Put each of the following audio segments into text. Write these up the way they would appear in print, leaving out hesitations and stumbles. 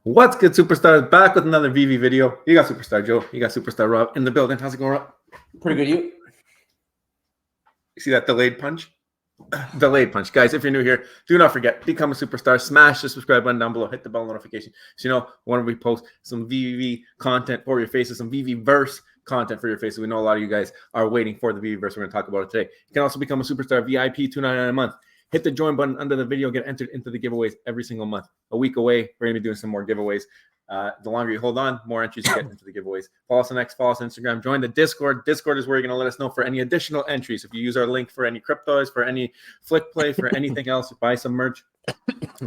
What's good, superstars? Back with another VV video. You got Superstar Joe. You got Superstar Rob in the building. How's it going, Rob? Pretty good, you? You see that delayed punch? Delayed punch. Guys, if you're new here, do not forget, become a superstar. Smash the subscribe button down below. Hit the bell notification so you know when we post some VV content for your faces, some Veveverse content for your faces. We know a lot of you guys are waiting for the Veveverse. We're going to talk about it today. You can also become a superstar VIP, $2.99 a month. Hit the join button under the video. Get entered into the giveaways every single month. A week away, we're going to be doing some more giveaways. The longer you hold on, more entries you get into the giveaways. Follow us on X, follow us on Instagram. Join the Discord. Discord is where you're going to let us know for any additional entries. If you use our link for any cryptos, for any flick play, for anything else, buy some merch,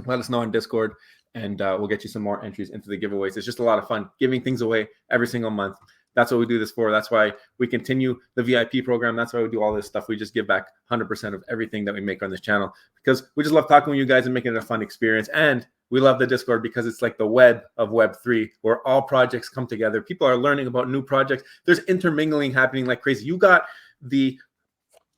let us know on Discord, and we'll get you some more entries into the giveaways. It's just a lot of fun giving things away every single month. That's what we do this for. That's why we continue the VIP program. That's why we do all this stuff. We just give back 100% of everything that we make on this channel because we just love talking with you guys and making it a fun experience. And we love the Discord because it's like the web of Web3 where all projects come together. People are learning about new projects. There's intermingling happening like crazy. You got the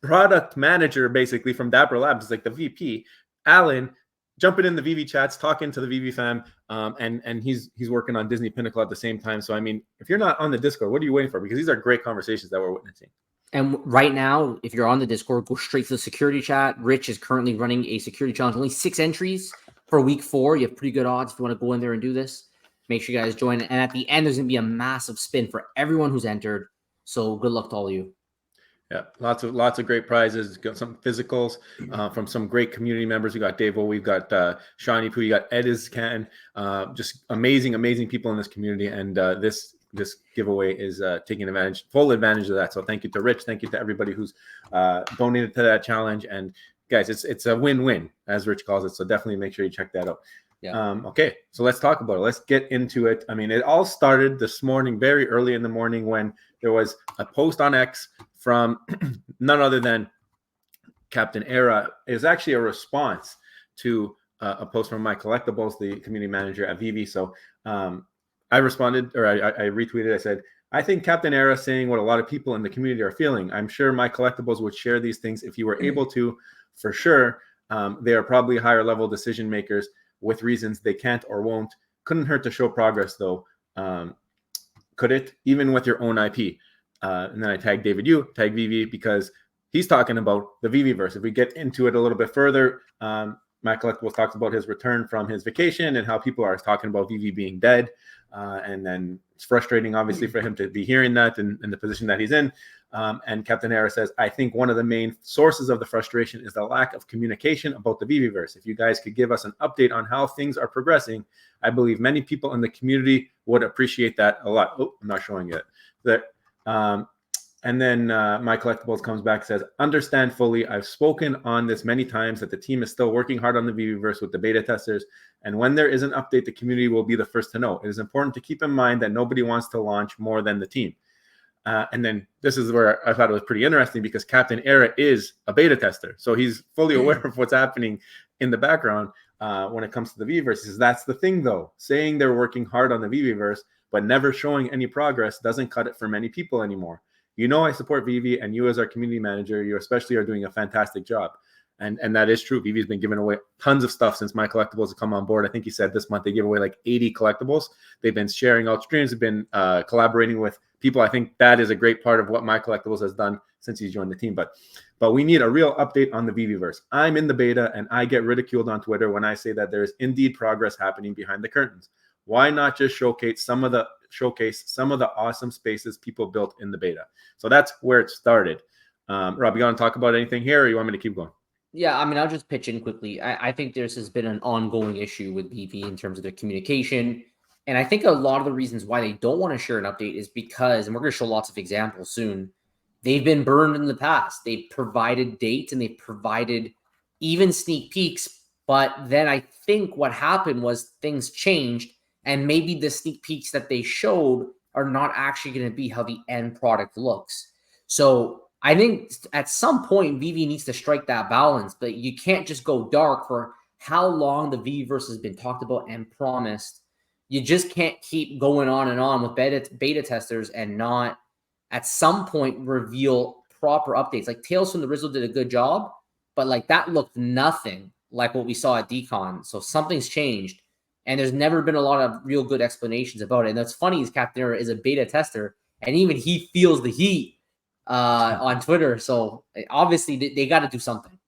product manager basically from Dapper Labs, like the VP, Alan, jumping in the VV chats, talking to the VV fam, and he's working on Disney Pinnacle at the same time. So, I mean, if you're not on the Discord, what are you waiting for? Because these are great conversations that we're witnessing. And right now, if you're on the Discord, go straight to the security chat. Rich is currently running a security challenge, only 6 entries for week 4. You have pretty good odds if you want to go in there and do this. Make sure you guys join. And at the end, there's going to be a massive spin for everyone who's entered. So good luck to all of you. Yeah, lots of great prizes. Got some physicals from some great community members. We got Davo, we've got Shawnee Poo, you got Ed Iscan, just amazing people in this community. And this giveaway is taking full advantage of that. So thank you to Rich, thank you to everybody who's donated to that challenge. And guys, it's a win-win, as Rich calls it. So definitely make sure you check that out. Yeah. Okay, so let's talk about it. Let's get into it. I mean, it all started this morning, very early in the morning, when there was a post on X from none other than Captain Era. It was actually a response to a post from My Collectibles, the community manager at VV. So I responded, or I retweeted. I said, I think Captain Era is saying what a lot of people in the community are feeling. I'm sure My Collectibles would share these things if you were able to. For sure, they are probably higher level decision makers with reasons they can't or won't. Couldn't hurt to show progress, though. Could it? Even with your own IP. And then I tagged David Yu, tagged VV, because he's talking about the Veveverse. If we get into it a little bit further, My Collectibles talks about his return from his vacation and how people are talking about VV being dead. And then it's frustrating, obviously, for him to be hearing that in the position that he's in. And Captain Era says, I think one of the main sources of the frustration is the lack of communication about the Veveverse. If you guys could give us an update on how things are progressing, I believe many people in the community would appreciate that a lot. Oh, I'm not showing it. And then My Collectibles comes back and says, understand fully. I've spoken on this many times that the team is still working hard on the Veveverse with the beta testers. And when there is an update, the community will be the first to know. It is important to keep in mind that nobody wants to launch more than the team. And then this is where I thought it was pretty interesting, because Captain Era is a beta tester. So he's fully aware of what's happening in the background when it comes to the Veveverse. He says, that's the thing, though. Saying they're working hard on the Veveverse, but never showing any progress doesn't cut it for many people anymore. You know, I support VV, and you as our community manager, you especially are doing a fantastic job. And that is true. VV's been giving away tons of stuff since My Collectibles have come on board. I think he said this month they gave away like 80 collectibles. They've been sharing out streams. They've been collaborating with people. I think that is a great part of what My Collectibles has done since he's joined the team. But we need a real update on the Veveverse. I'm in the beta, and I get ridiculed on Twitter when I say that there is indeed progress happening behind the curtains. Why not just showcase some of the awesome spaces people built in the beta? So that's where it started. Rob, you want to talk about anything here, or you want me to keep going? Yeah, I mean, I'll just pitch in quickly. I think this has been an ongoing issue with VV in terms of their communication. And I think a lot of the reasons why they don't want to share an update is because, and we're going to show lots of examples soon, they've been burned in the past. They've provided dates and they've provided even sneak peeks. But then I think what happened was things changed, and maybe the sneak peeks that they showed are not actually going to be how the end product looks. So I think at some point, VV needs to strike that balance, but you can't just go dark for how long the Veveverse has been talked about and promised. You just can't keep going on and on with beta testers and not at some point reveal proper updates. Like Tales from the Rizzle did a good job, but like that looked nothing like what we saw at Decon. So something's changed. And there's never been a lot of real good explanations about it. And that's funny is Captain Era is a beta tester, and even he feels the heat on Twitter. So obviously they got to do something.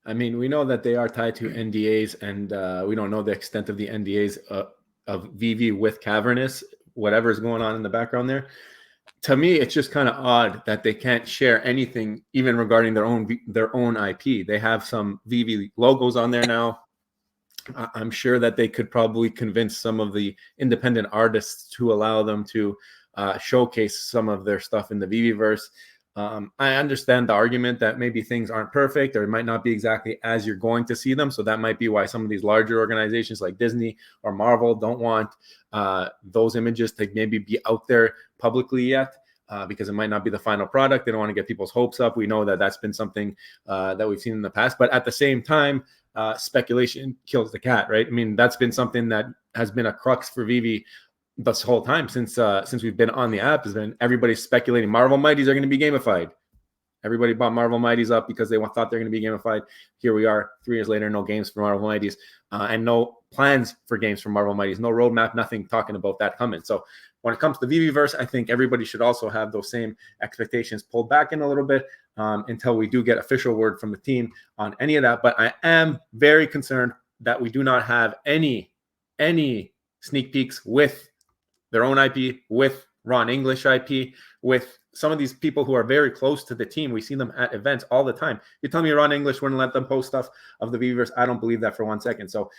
I mean, we know that they are tied to NDAs, and we don't know the extent of the NDAs of VV with Cavernous, whatever is going on in the background there. To me, it's just kind of odd that they can't share anything, even regarding their own IP. They have some VV logos on there now. I'm sure that they could probably convince some of the independent artists to allow them to showcase some of their stuff in the Veveverse. I understand the argument that maybe things aren't perfect, or it might not be exactly as you're going to see them. So that might be why some of these larger organizations like Disney or Marvel don't want those images to maybe be out there publicly yet, because it might not be the final product. They don't want to get people's hopes up. We know that that's been something that we've seen in the past. But at the same time, speculation kills the cat, right? I mean, that's been something that has been a crux for Vivi this whole time since we've been on the app. Has been everybody speculating Marvel Mighties are going to be gamified. Everybody bought Marvel Mighties up because they thought they're going to be gamified. Here we are 3 years later, no games for Marvel Mighties, and no plans for games for Marvel Mighties, no roadmap, nothing talking about that coming. So when it comes to the Veveverse, I think everybody should also have those same expectations pulled back in a little bit until we do get official word from the team on any of that. But I am very concerned that we do not have any sneak peeks with their own IP, with Ron English IP, with some of these people who are very close to the team. We see them at events all the time. You tell me Ron English wouldn't let them post stuff of the Veveverse. I don't believe that for 1 second. So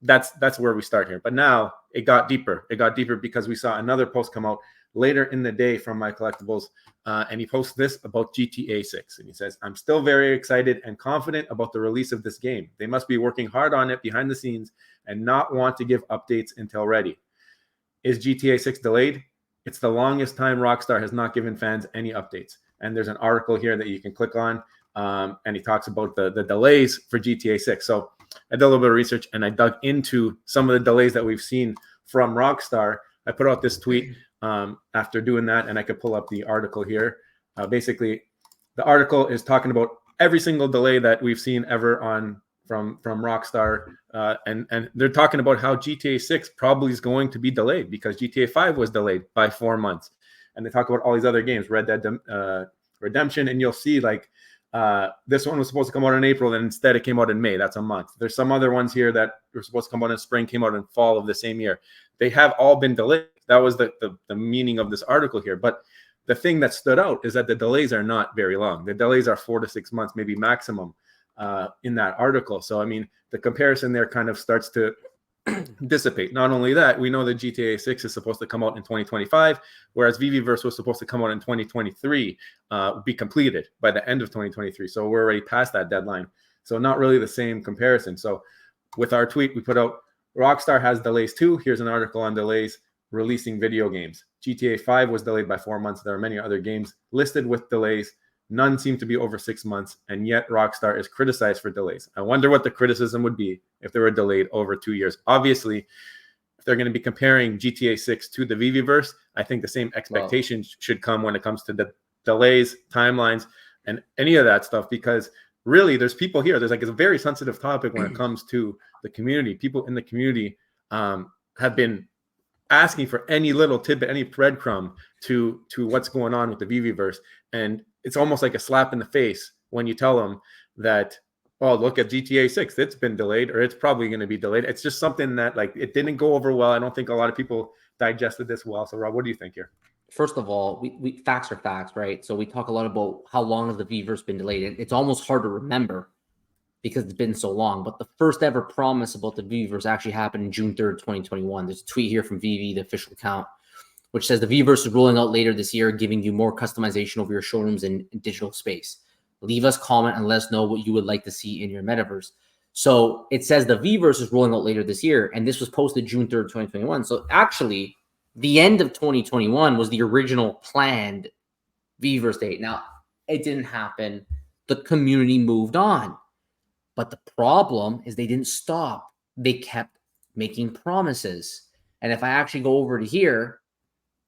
that's where we start here. But now it got deeper. It got deeper because we saw another post come out later in the day from My Collectibles, and he posts this about GTA 6. And he says, "I'm still very excited and confident about the release of this game. They must be working hard on it behind the scenes and not want to give updates until ready. Is GTA 6 delayed? It's the longest time Rockstar has not given fans any updates." And there's an article here that you can click on, and he talks about the delays for GTA 6. So I did a little bit of research, and I dug into some of the delays that we've seen from Rockstar. I put out this tweet after doing that, and I could pull up the article here. Basically, the article is talking about every single delay that we've seen ever from Rockstar, and they're talking about how GTA 6 probably is going to be delayed because GTA 5 was delayed by 4 months. And they talk about all these other games, Red Dead Redemption, and you'll see like this one was supposed to come out in April, and instead it came out in May. That's a month. There's some other ones here that were supposed to come out in spring, came out in fall of the same year. They have all been delayed. That was the meaning of this article here. But the thing that stood out is that the delays are not very long. The delays are 4 to 6 months, maybe maximum, in that article. So, I mean, the comparison there kind of starts to dissipate. Not only that, we know that GTA 6 is supposed to come out in 2025, whereas Veveverse was supposed to come out in 2023, be completed by the end of 2023. So we're already past that deadline. So not really the same comparison. So with our tweet, we put out Rockstar has delays too. Here's an article on delays releasing video games. GTA 5 was delayed by 4 months. There are many other games listed with delays. None seem to be over 6 months, and yet Rockstar is criticized for delays. I wonder what the criticism would be if they were delayed over 2 years. Obviously, if they're going to be comparing GTA 6 to the Veveverse, I think the same expectations should come when it comes to the delays, timelines, and any of that stuff, because really there's people here. There's like, it's a very sensitive topic when it comes to the community. People in the community have been asking for any little tidbit, any breadcrumb to what's going on with the Veveverse. And it's almost like a slap in the face when you tell them that, oh, look at GTA 6, it's been delayed, or it's probably going to be delayed. It's just something that, like, it didn't go over well. I don't think a lot of people digested this well. So, Rob, what do you think here? First of all, we facts are facts, right? So we talk a lot about how long has the Veveverse been delayed. And it's almost hard to remember because it's been so long. But the first ever promise about the Veveverse actually happened in June 3rd, 2021. There's a tweet here from VV, the official account, which says the Veveverse is rolling out later this year, giving you more customization over your showrooms and digital space. Leave us a comment and let us know what you would like to see in your metaverse. So it says the Veveverse is rolling out later this year, and this was posted June 3rd, 2021. So actually, the end of 2021 was the original planned Veveverse date. Now, it didn't happen. The community moved on. But the problem is they didn't stop. They kept making promises. And if I actually go over to here,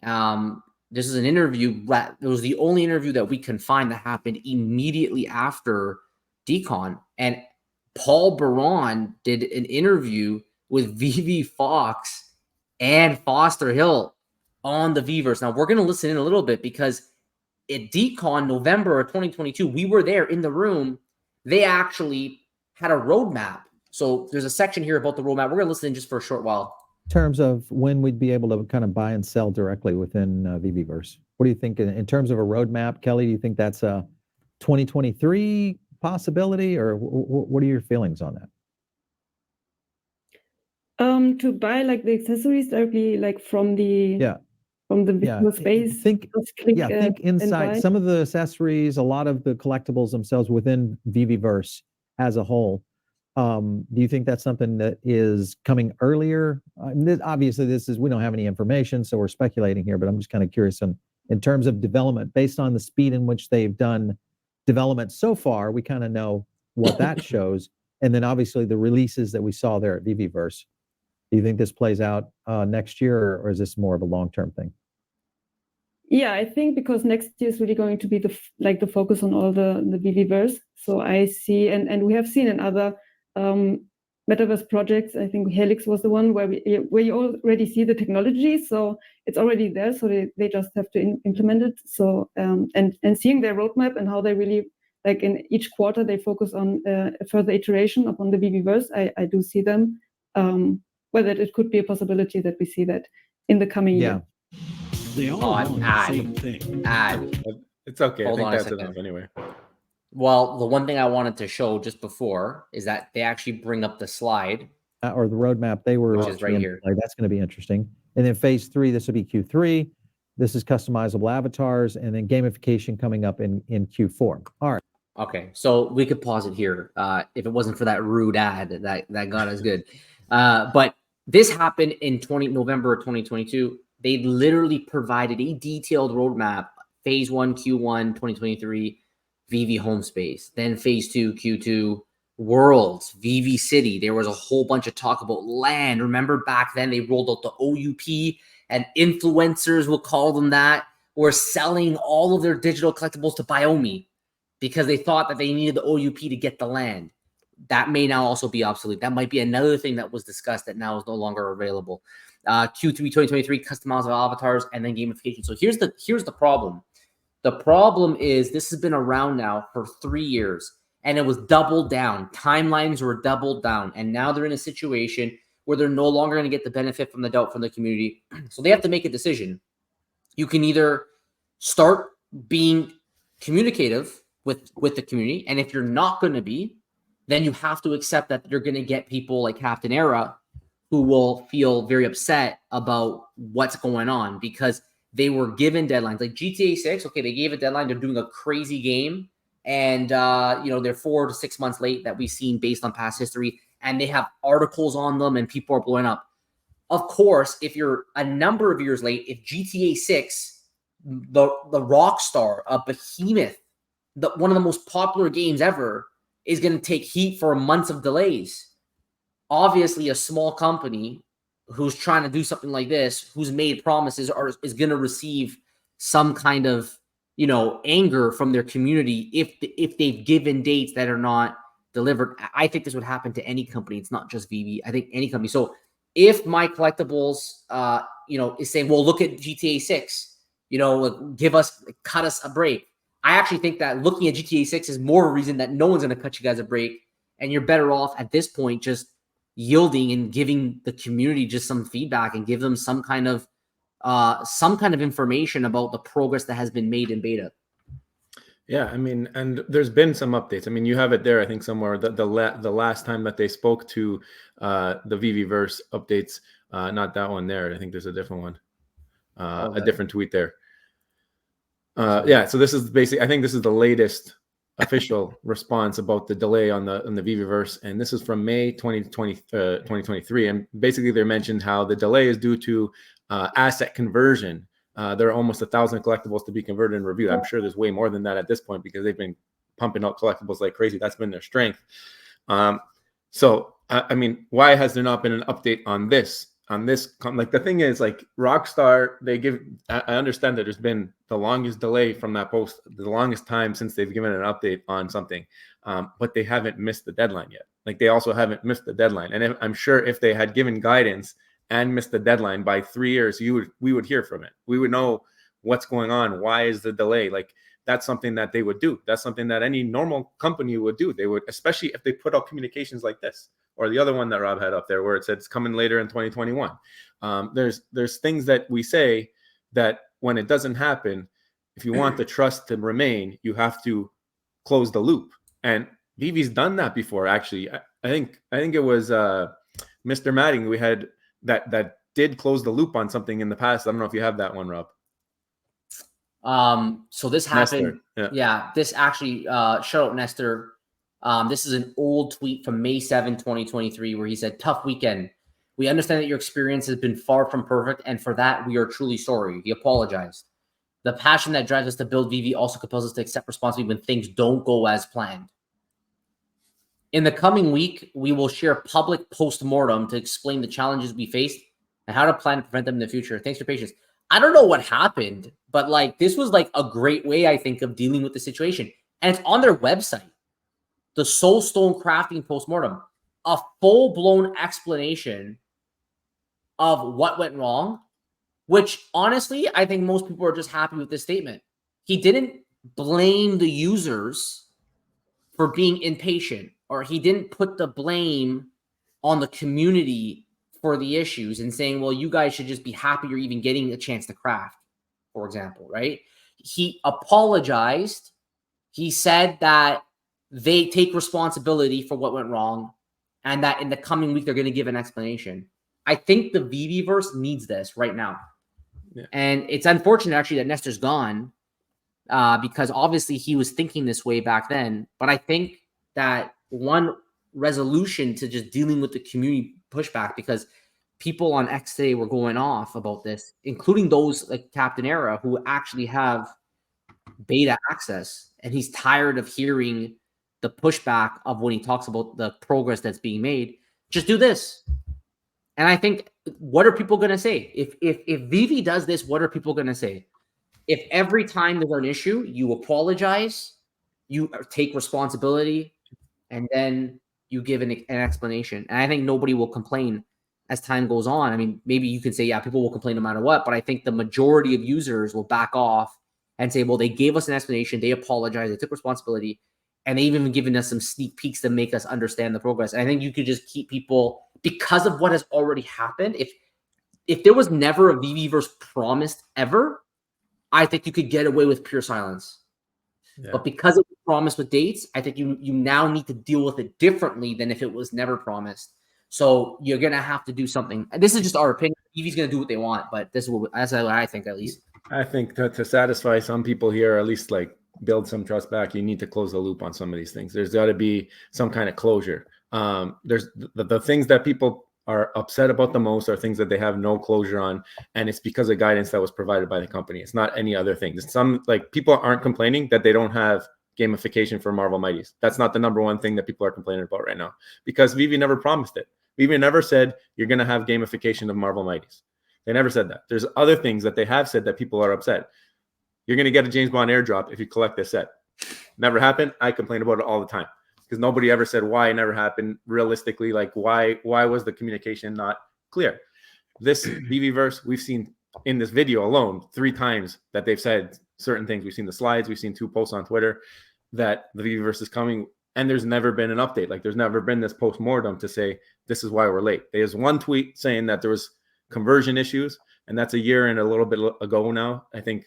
this is an interview. It was the only interview that we can find that happened immediately after DCon. And Paul Baron did an interview with VV Fox and Foster Hill on the Veveverse. Now we're going to listen in a little bit because at DCon November of 2022, we were there in the room. They actually had a roadmap. So there's a section here about the roadmap. We're going to listen in just for a short while. In terms of when we'd be able to kind of buy and sell directly within Veveverse, what do you think in terms of a roadmap, Kelly? Do you think that's a 2023 possibility, or what are your feelings on that? To buy like the accessories directly, like from the visual space. Think inside some of the accessories, a lot of the collectibles themselves within Veveverse as a whole. Do you think that's something that is coming earlier? Obviously, we don't have any information, so we're speculating here. But I'm just kind of curious in terms of development, based on the speed in which they've done development so far. We kind of know what that shows, and then obviously the releases that we saw there at Veveverse. Do you think this plays out next year, or is this more of a long-term thing? Yeah, I think because next year is really going to be the focus on all the Veveverse. So I see, and we have seen in other metaverse projects. I think Helix was the one where you already see the technology, so it's already there. So they just have to implement it. So and seeing their roadmap and how they really, like, in each quarter they focus on a further iteration upon the Veveverse. I do see them. Whether it could be a possibility that we see that in the coming year. They all want the same thing. It's okay. Hold I think on a that's second. enough anyway. Well, the one thing I wanted to show just before is that they actually bring up the slide. Or the roadmap they were, which is right here. Like, that's going to be interesting. And then phase 3, this will be Q3. This is customizable avatars, and then gamification coming up in Q4. All right. Okay, so we could pause it here if it wasn't for that rude ad that got us good. But this happened in November of 2022. They literally provided a detailed roadmap, phase 1, Q1, 2023, VV home space, then phase 2, Q2, worlds, VV city. There was a whole bunch of talk about land. Remember back then they rolled out the OUP, and influencers, we'll call them that, were selling all of their digital collectibles to Biomi because they thought that they needed the OUP to get the land. That may now also be obsolete. That might be another thing that was discussed that now is no longer available. Q3 2023, customizable avatars, and then gamification. So here's the problem. The problem is this has been around now for 3 years, and it was doubled down. Timelines were doubled down, and now they're in a situation where they're no longer going to get the benefit from the doubt from the community. So they have to make a decision. You can either start being communicative with the community, and if you're not going to be, then you have to accept that you're going to get people like Captain Era who will feel very upset about what's going on because they were given deadlines. Like GTA 6, okay, they gave a deadline. They're doing a crazy game, and they're 4 to 6 months late that we've seen based on past history, and they have articles on them, and people are blowing up. Of course, if you're a number of years late, if GTA 6, the rock star, a behemoth, one of the most popular games ever, is going to take heat for months of delays. Obviously, a small company who's trying to do something like this, who's made promises, is going to receive some kind of, anger from their community if they've given dates that are not delivered. I think this would happen to any company. It's not just VV. I think any company. So if my collectibles, is saying, well, look at GTA 6, cut us a break. I actually think that looking at GTA 6 is more a reason that no one's going to cut you guys a break, and you're better off at this point just yielding and giving the community just some feedback and give them some kind of information about the progress that has been made in beta. Yeah, I mean, and there's been some updates. I mean, you have it there, I think, somewhere. The last time that they spoke to the Veveverse updates, not that one there. I think there's a different one, a different tweet there. So this is basically, I think this is the latest official response about the delay on the Veveverse, and this is from May 2023. And basically, they mentioned how the delay is due to asset conversion. There are almost 1,000 collectibles to be converted and reviewed. I'm sure there's way more than that at this point because they've been pumping out collectibles like crazy. That's been their strength. So I mean, why has there not been an update on this? on this, like the thing is, like Rockstar, they give. I understand that there's been the longest delay from that post, the longest time since they've given an update on something, but they haven't missed the deadline yet. Like they also haven't missed the deadline, and I'm sure if they had given guidance and missed the deadline by 3 years, we would hear from it. We would know what's going on. Why is the delay? Like that's something that they would do. That's something that any normal company would do. They would, especially if they put out communications like this. Or the other one that Rob had up there where it said it's coming later in 2021. There's things that we say that when it doesn't happen, if you want the trust to remain, you have to close the loop. And Veve's done that before, actually. I think it was Mr. Matting we had that did close the loop on something in the past. I don't know if you have that one, Rob. So this happened. Yeah, this actually shout out Nestor. This is an old tweet from May 7, 2023, where he said, "Tough weekend. We understand that your experience has been far from perfect, and for that, we are truly sorry." He apologized. The passion that drives us to build VV also compels us to accept responsibility when things don't go as planned. In the coming week, we will share a public post-mortem to explain the challenges we faced and how to plan to prevent them in the future. Thanks for your patience. I don't know what happened, but like this was like a great way, I think, of dealing with the situation. And it's on their website. The Soulstone Crafting Postmortem, a full-blown explanation of what went wrong, which honestly, I think most people are just happy with this statement. He didn't blame the users for being impatient, or he didn't put the blame on the community for the issues and saying, well, you guys should just be happy you're even getting a chance to craft, for example, right? He apologized. He said that they take responsibility for what went wrong and that in the coming week, they're going to give an explanation. I think the Veveverse needs this right now. Yeah. And it's unfortunate actually that Nestor's gone because obviously he was thinking this way back then. But I think that one resolution to just dealing with the community pushback, because people on X today were going off about this, including those like Captain Era who actually have beta access, and he's tired of hearing the pushback of when he talks about the progress that's being made. Just do this. And I think, what are people going to say? If Veve does this, what are people going to say? If every time there's an issue, you apologize, you take responsibility, and then you give an explanation. And I think nobody will complain as time goes on. I mean, maybe you can say, yeah, people will complain no matter what, but I think the majority of users will back off and say, well, they gave us an explanation, they apologized, they took responsibility, and they've even given us some sneak peeks to make us understand the progress. And I think you could just keep people, because of what has already happened. If there was never a Veveverse promised ever, I think you could get away with pure silence. Yeah. But because it was promised with dates, I think you now need to deal with it differently than if it was never promised. So you're gonna have to do something. And this is just our opinion. Veve's gonna do what they want, but that's what I think, at least. I think to satisfy some people here, at least like build some trust back, you need to close the loop on some of these things. There's got to be some kind of closure. There's the things that people are upset about the most are things that they have no closure on, and it's because of guidance that was provided by the company. It's not any other thing. Some like people aren't complaining that they don't have gamification for Marvel Mighties. That's not the number one thing that people are complaining about right now, because Veve never promised it. Veve never said you're going to have gamification of Marvel Mighties. They never said that. There's other things that they have said that people are upset. You're going to get a James Bond airdrop if you collect this set. Never happened. I complain about it all the time because nobody ever said why it never happened. Realistically, like why was the communication not clear? This Veveverse, we've seen in this video alone 3 times that they've said certain things. We've seen the slides. We've seen 2 posts on Twitter that the Veveverse is coming, and there's never been an update. Like there's never been this post-mortem to say this is why we're late. There's one tweet saying that there was conversion issues, and that's a year and a little bit ago now. I think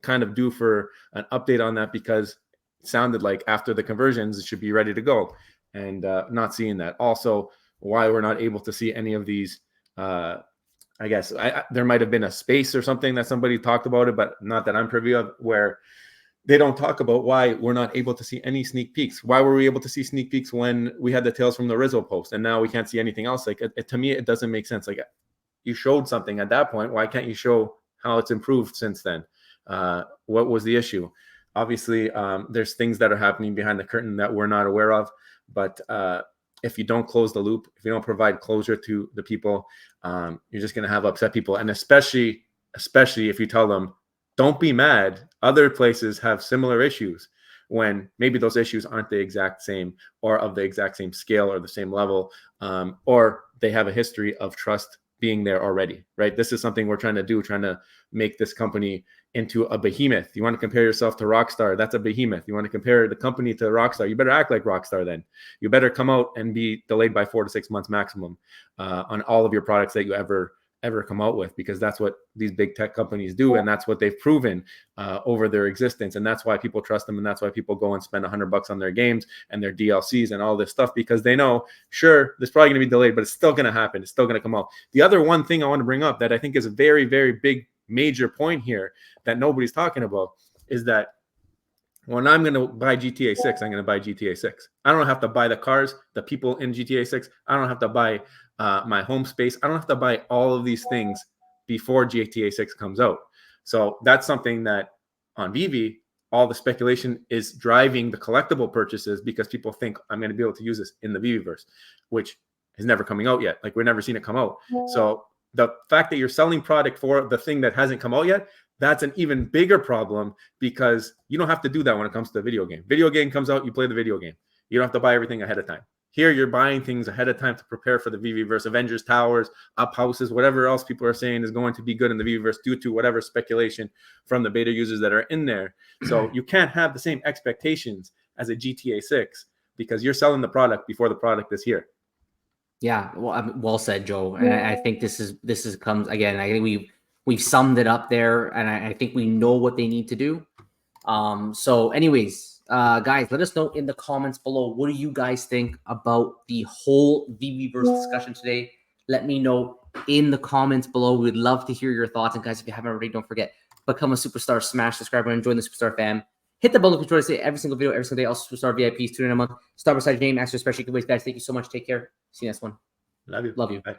kind of due for an update on that, because it sounded like after the conversions it should be ready to go, and not seeing that. Also, why we're not able to see any of these, I guess there might have been a space or something that somebody talked about it, but not that I'm privy of, where they don't talk about why we're not able to see any sneak peeks. Why were we able to see sneak peeks when we had the Tales from the Rizzo post, and now we can't see anything else? Like to me, it doesn't make sense. Like you showed something at that point. Why can't you show how it's improved since then? What was the issue? Obviously, there's things that are happening behind the curtain that we're not aware of, but if you don't close the loop, if you don't provide closure to the people, you're just going to have upset people. And especially if you tell them, don't be mad, other places have similar issues, when maybe those issues aren't the exact same or of the exact same scale or the same level, or they have a history of trust being there already, right? This is something we're trying to do, trying to make this company into a behemoth. You want to compare yourself to Rockstar, that's a behemoth. You want to compare the company to Rockstar, you better act like Rockstar then. You better come out and be delayed by 4 to 6 months maximum on all of your products that you ever come out with, because that's what these big tech companies do, and that's what they've proven over their existence, and that's why people trust them, and that's why people go and spend $100 on their games and their DLCs and all this stuff, because they know, sure, there's probably going to be delayed, but it's still going to happen. It's still going to come out. The other one thing I want to bring up that I think is a very, very big major point here that nobody's talking about is that when I'm going to buy GTA 6, I'm going to buy GTA 6. I don't have to buy the cars, the people in GTA 6. I don't have to buy my home space. I don't have to buy all of these things before GTA 6 comes out. So that's something that on Veve, all the speculation is driving the collectible purchases, because people think I'm going to be able to use this in the Veveverse, which is never coming out yet. Like, we've never seen it come out. So the fact that you're selling product for the thing that hasn't come out yet, that's an even bigger problem, because you don't have to do that when it comes to the video game. Video game comes out, you play the video game. You don't have to buy everything ahead of time. Here, you're buying things ahead of time to prepare for the Veveverse, Avengers Towers, up houses, whatever else people are saying is going to be good in the Veveverse due to whatever speculation from the beta users that are in there. So you can't have the same expectations as a GTA 6, because you're selling the product before the product is here. Yeah, well said, Joe. And I think this comes again. I think we've summed it up there, and I think we know what they need to do. So, anyways, guys, let us know in the comments below, what do you guys think about the whole Veveverse discussion today? Let me know in the comments below. We'd love to hear your thoughts. And guys, if you haven't already, don't forget, become a superstar, smash subscribe, and join the Superstar fam. Hit the bell to join us every single video, every single day. Also, Superstar VIPs, tune in a month. Star beside your name, extra special giveaways, guys. Thank you so much. Take care. See you next one. Love you. Love you. Bye.